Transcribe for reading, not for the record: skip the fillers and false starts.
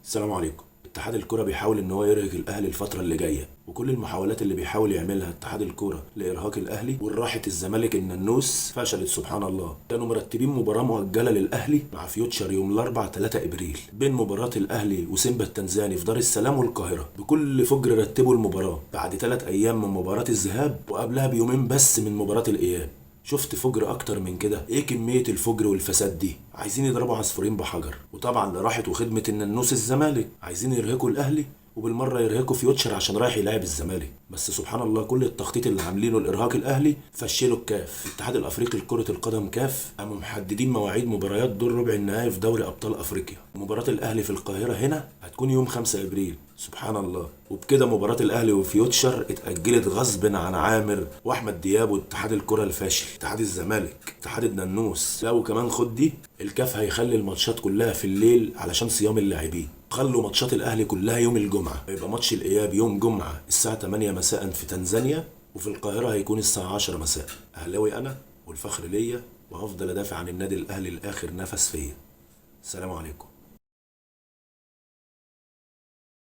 السلام عليكم. اتحاد الكرة بيحاول ان هو يرهق الاهلي الفترة اللي جاية، وكل المحاولات اللي بيحاول يعملها اتحاد الكرة لارهاق الاهلي والراحة الزمالك الننوس فشلت سبحان الله. كانوا مرتبين مباراة مؤجلة للاهلي مع فيوتشر يوم الاربعاء 3 ابريل بين مباراة الاهلي وسيمبا التنزاني في دار السلام والقاهرة. بكل فجر رتبوا المباراة بعد 3 ايام من مباراة الذهاب وقبلها بيومين بس من مباراة الاياب. شفت فجر اكتر من كده؟ ايه كمية الفجر والفساد دي؟ عايزين يضربوا عصفورين بحجر، وطبعا لراحة وخدمة الننوس الزمالك عايزين يرهقوا الاهلي وبالمره يرهقوا فيوتشر عشان رايح يلاعب الزمالك. بس سبحان الله كل التخطيط اللي عاملينه لارهاق الاهلي فشلوا الكاف. الاتحاد الافريقي لكره القدم كاف قاموا محددين مواعيد مباريات دور ربع النهائي في دوري ابطال افريقيا. مباراه الاهلي في القاهره هنا هتكون يوم 5 ابريل. سبحان الله. وبكده مباراة الاهلي وفيوتشر اتأجلت غصب عن عامر واحمد دياب واتحاد الكرة الفاشل، اتحاد الزمالك، اتحاد الننوس. لا وكمان خد دي، الكاف هيخلي الماتشات كلها في الليل علشان صيام اللاعبين. خلوا ماتشات الاهلي كلها يوم الجمعة، يبقى ماتش الاياب يوم جمعة الساعة 8 مساء في تنزانيا، وفي القاهرة هيكون الساعة 10 مساء. اهلاوي انا والفخر ليا، وهفضل ادافع عن النادي الاهلي لاخر نفس فيا. السلام عليكم.